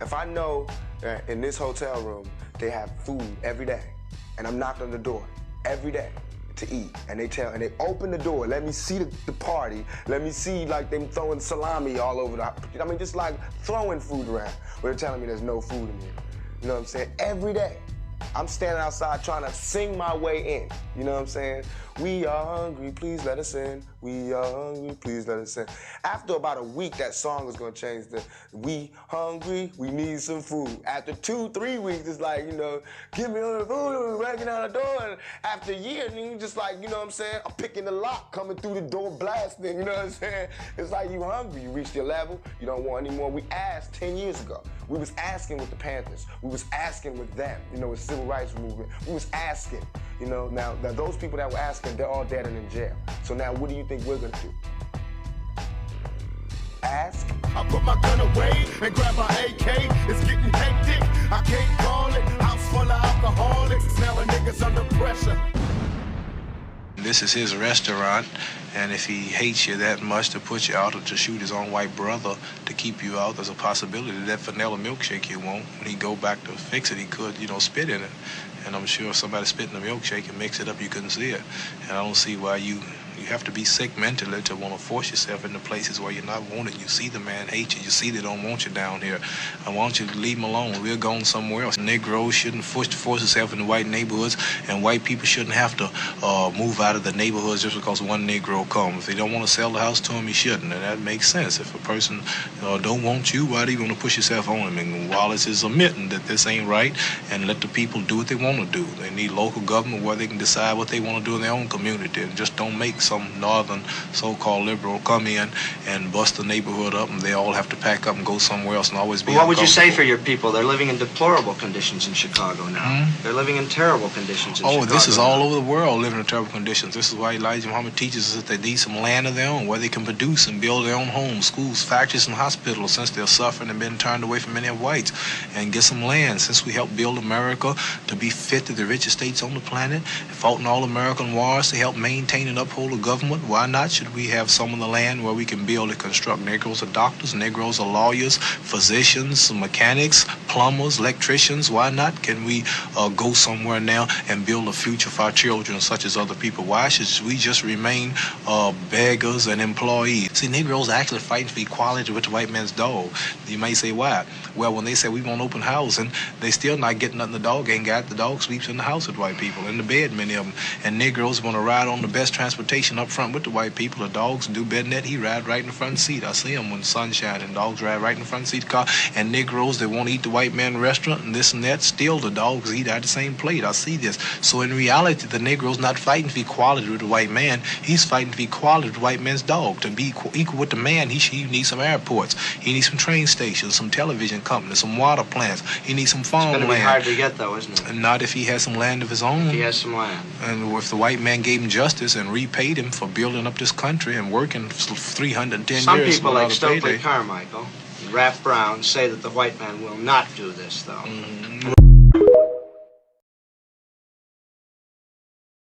If I know that in this hotel room they have food every day, and I'm knocking on the door every day to eat, and they open the door, let me see the party, let me see like them throwing salami all over I mean, just like throwing food around. But they're telling me there's no food in here. You know what I'm saying? Every day. I'm standing outside trying to sing my way in. You know what I'm saying? We are hungry, please let us in. We are hungry, please let us in. After about a week, that song is gonna change to we hungry, we need some food. After 2-3 weeks, it's like, you know, give me all the food, breaking out the door. And after a year, you just like, you know what I'm saying? I'm picking the lock, coming through the door, blasting, you know what I'm saying? It's like you hungry, you reached your level, you don't want any more. We asked 10 years ago. We was asking with the Panthers. We was asking with them, you know, with civil rights movement. We was asking, you know, now those people that were asking, they're all dead and in jail. So now what do you think we're gonna do? Ask? I put my gun away and grab my AK. It's getting hectic. I can't call it. House full of alcoholics. Now a nigga's under pressure. This is his restaurant, and if he hates you that much to put you out or to shoot his own white brother to keep you out, there's a possibility that vanilla milkshake you want, when he go back to fix it, he could, you know, spit in it. And I'm sure if somebody spit in the milkshake and mix it up, you couldn't see it. And I don't see why you have to be sick mentally to want to force yourself into places where you're not wanted. You see the man hate you. You see they don't want you down here. I want you to leave him alone. We're going somewhere else. Negroes shouldn't force themselves into white neighborhoods, and white people shouldn't have to move out of the neighborhoods just because one Negro comes. If they don't want to sell the house to him, he shouldn't, and that makes sense. If a person don't want you, why are you going to push yourself on him? And Wallace is admitting that this ain't right, and let the people do what they want to do. They need local government where they can decide what they want to do in their own community, and just don't make some northern so-called liberal come in and bust the neighborhood up, and they all have to pack up and go somewhere else and always be What would you say for your people? They're living in deplorable conditions in Chicago now. Mm-hmm. They're living in terrible conditions in Chicago. Oh, this is all over the world living in terrible conditions. This is why Elijah Muhammad teaches us that they need some land of their own where they can produce and build their own homes, schools, factories, and hospitals, since they're suffering and been turned away from many of whites, and get some land. Since we helped build America to be fit to the richest states on the planet, fought in all American wars to help maintain and uphold the government, why not should we have some of the land where we can build and construct? Negroes are doctors, Negroes are lawyers, physicians, mechanics, plumbers, electricians. Why not? Can we go somewhere now and build a future for our children such as other people? Why should we just remain beggars and employees? See, Negroes are actually fighting for equality with the white man's dog. You may say, why? Well, when they say we want open housing, they still not getting nothing. The dog ain't got. The dog sleeps in the house with white people, in the bed, many of them. And Negroes want to ride on the best transportation up front with the white people. The dogs do better than that. He ride right in the front seat. I see him when the sun's shining. Dogs ride right in the front seat of the car. And Negroes, they want to eat the white man restaurant and this and that. Still, the dogs eat out the same plate. I see this. So in reality, the Negro's not fighting for equality with the white man. He's fighting for equality with the white man's dog. To be equal with the man, he needs some airports. He needs some train stations, some television companies, some water plants. He needs some farmland. It's going to be hard to get, though, isn't it? And not if he has some land of his own. If he has some land. And if the white man gave him justice and repaid him for building up this country and working 310 Some years. Some people like Stokely Carmichael and Rap Brown say that the white man will not do this, though. Mm-hmm.